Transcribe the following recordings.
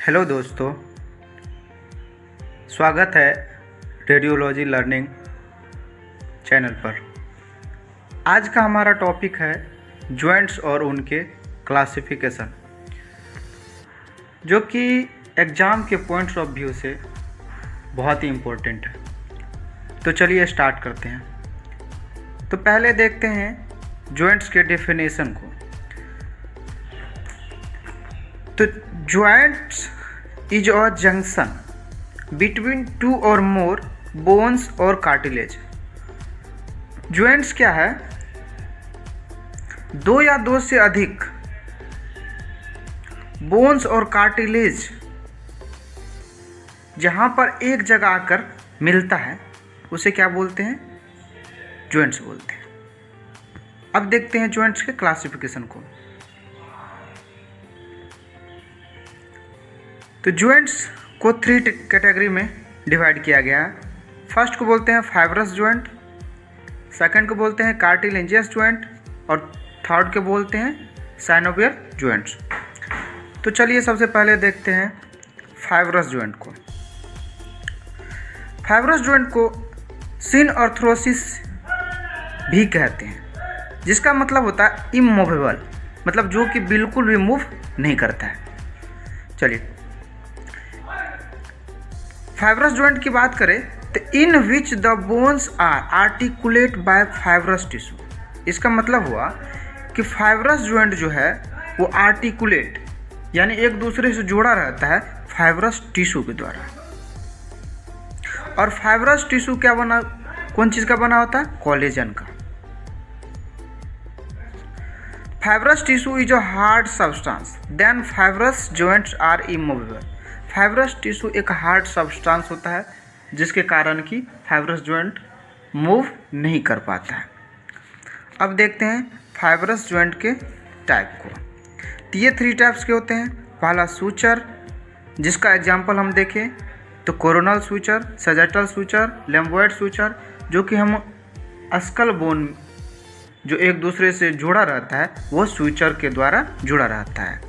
Hello दोस्तों, स्वागत है रेडियोलॉजी लर्निंग चैनल पर। आज का हमारा टॉपिक है जॉइंट्स और उनके क्लासिफिकेशन, जो कि एग्ज़ाम के पॉइंट्स ऑफ व्यू से बहुत ही इम्पोर्टेंट है। तो चलिए स्टार्ट करते हैं। तो पहले देखते हैं जॉइंट्स के डेफिनेशन को। तो joints is a junction between two और मोर बोन्स और कार्टिलेज। जॉइंट्स क्या है? दो या दो से अधिक बोन्स और कार्टिलेज जहां पर एक जगह आकर मिलता है उसे क्या बोलते हैं? जॉइंट्स बोलते हैं। अब देखते हैं जॉइंट्स के क्लासिफिकेशन को। तो जॉइंट्स को 3 कैटेगरी में डिवाइड किया गया है। फर्स्ट को बोलते हैं फाइब्रस जॉइंट, सेकंड को बोलते हैं कार्टिलेजियस जॉइंट और थर्ड को बोलते हैं साइनोवियल जॉइंट्स। तो चलिए सबसे पहले देखते हैं फाइब्रस जॉइंट को। फाइब्रस जॉइंट को सिनआर्थरोसिस भी कहते हैं, जिसका मतलब होता है इमूवेबल, मतलब जो कि बिल्कुल भी मूव नहीं करता है। चलिए फाइब्रस जॉइंट की बात करें तो in which the bones are articulate by fibrous tissue. इसका मतलब हुआ कि फाइब्रस जॉइंट जो है वो आर्टिकुलेट यानी एक दूसरे से जुड़ा रहता है फाइब्रस टिश्यू के द्वारा। और फाइब्रस टिश्यू क्या बना, कौन चीज़ का बना होता है? कोलेजन का। Fibrous tissue is a hard substance then fibrous joints are immovable. Fibrous tissue एक हार्ड सब्सटेंस होता है जिसके कारण कि फाइब्रस जॉइंट मूव नहीं कर पाता है। अब देखते हैं फाइब्रस जॉइंट के टाइप को। तो ये 3 टाइप्स के होते हैं। पहला सूचर, जिसका एग्जांपल हम देखें तो coronal suture, sagittal suture, lambdoid suture, जो कि हम स्कल बोन जो एक दूसरे से जुड़ा रहता है वो सूचर के द्वारा जुड़ा रहता है,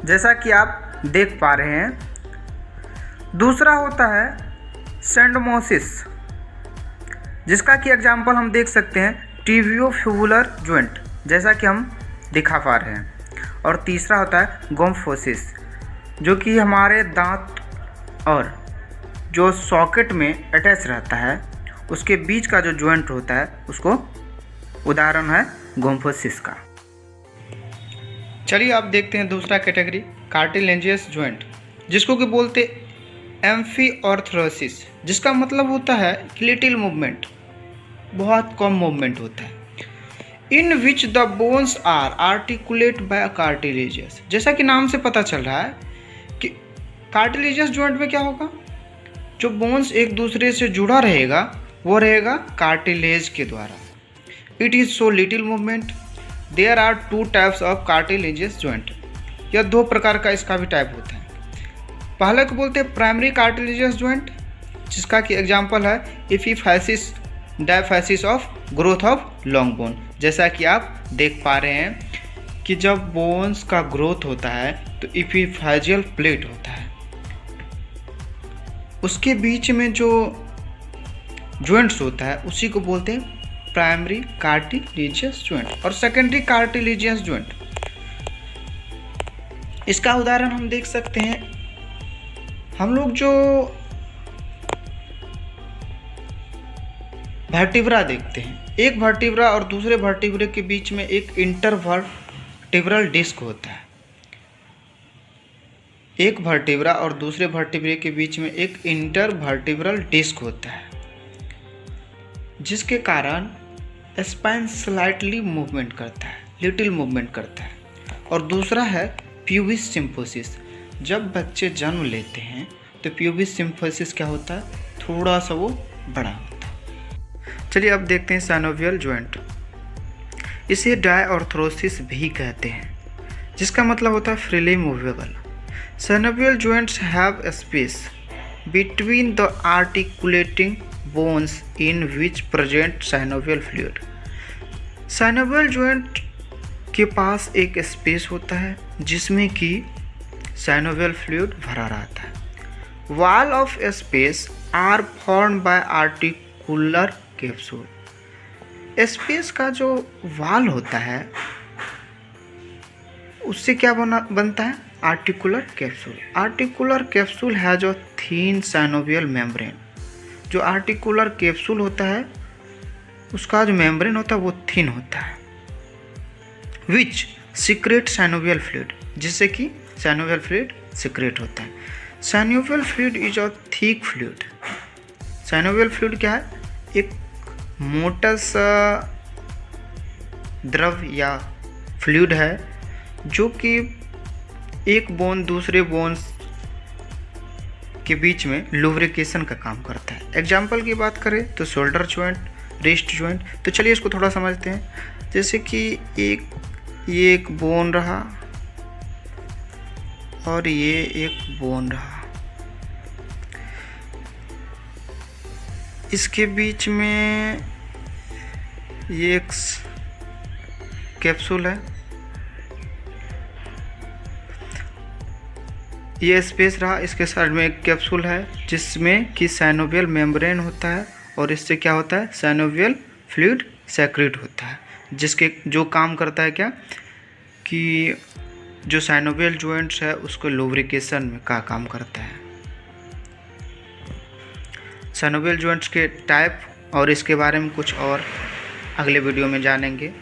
जैसा कि आप देख पा रहे हैं। दूसरा होता है सेंडमोसिस, जिसका कि एग्जांपल हम देख सकते हैं टिबियोफिबुलर जॉइंट, जैसा कि हम दिखा पा रहे हैं। और तीसरा होता है गोम्फोसिस, जो कि हमारे दांत और जो सॉकेट में अटैच रहता है उसके बीच का जो जॉइंट होता है उसको उदाहरण है गोम्फोसिस का। चलिए अब देखते हैं दूसरा कैटेगरी कार्टिलेजियस जॉइंट, जिसको कि बोलते एम्फीऑर्थ्रोसिस, जिसका मतलब होता है कि लिटिल मूवमेंट, बहुत कम मूवमेंट होता है। In which the bones are articulate by cartilaginous. जैसा कि नाम से पता चल रहा है कि कार्टिलेजियस जॉइंट में क्या होगा, जो बोन्स एक दूसरे से जुड़ा रहेगा वो रहेगा कार्टिलेज के द्वारा। It is so little movement. There are 2 types of cartilaginous joint. यह 2 प्रकार का इसका भी टाइप होता है। पहले को बोलते हैं प्राइमरी कार्टिलेजियस जॉइंट, जिसका कि एग्जांपल है epiphysis diaphysis of growth of long bone. जैसा कि आप देख पा रहे हैं कि जब बोन्स का ग्रोथ होता है तो एपिफैजियल प्लेट होता है, उसके बीच में जो जॉइंट्स होता है उसी को बोलते हैं प्राइमरी कार्टिलेजियस जॉइंट और सेकेंडरी कार्टिलेजियस जॉइंट। इसका उदाहरण हम देख सकते हैं, हम लोग जो वर्टिब्रा देखते हैं, एक वर्टिब्रा और दूसरे वर्टिब्रे के बीच में एक इंटरवर्टिब्रल डिस्क होता है। एक वर्टिब्रा और दूसरे वर्टिब्रे के बीच में एक इंटरवर्टिब्रल डिस्क होता है, जिसके कारण स्पाइन स्लाइटली मूवमेंट करता है, लिटिल मूवमेंट करता है। और दूसरा है प्यूबिस सिम्फोसिस। जब बच्चे जन्म लेते हैं तो प्यूबिस सिम्फोसिस क्या होता है, थोड़ा सा वो बड़ा होता है। चलिए अब देखते हैं साइनोवियल जॉइंट। इसे डायऑर्थ्रोसिस भी कहते हैं, जिसका मतलब होता है freely movable. Synovial joints have space between the articulating bones in which present synovial fluid। Synovial joint के पास एक स्पेस होता है जिसमें कि साइनोवियल फ्लूइड भरा रहता है। Wall of space are formed by articular capsule. Space का जो वॉल होता है उससे क्या बनता है? Articular capsule. आर्टिकुलर कैप्सूल है जो थीन साइनोवियल मेम्ब्रेन। जो आर्टिकुलर कैप्सूल होता है उसका जो मेम्ब्रेन होता है वो थिन होता है। विच सीक्रेट साइनोवियल फ्लूइड, जिससे कि साइनोवियल फ्लूइड सीक्रेट होता है। Synovial fluid is a thick fluid. Synovial fluid क्या है? एक मोटा सा द्रव या फ्लूइड है जो कि एक बोन दूसरे बोन्स के बीच में लुब्रिकेशन का काम करता है। एग्जाम्पल की बात करें तो शोल्डर जॉइंट, रिस्ट जॉइंट। तो चलिए इसको थोड़ा समझते हैं। जैसे कि ये एक बोन रहा और ये एक बोन रहा, इसके बीच में ये एक कैप्सूल है, ये स्पेस रहा, इसके साइड में एक कैप्सूल है जिसमें कि साइनोवियल मेम्ब्रेन होता है और इससे क्या होता है? साइनोवियल फ्लूइड सेक्रेट होता है, जिसके जो काम करता है क्या कि जो साइनोवियल जॉइंट्स है उसको लुब्रिकेशन में का काम करता है। साइनोवियल जॉइंट्स के टाइप और इसके बारे में कुछ और अगले वीडियो में जानेंगे।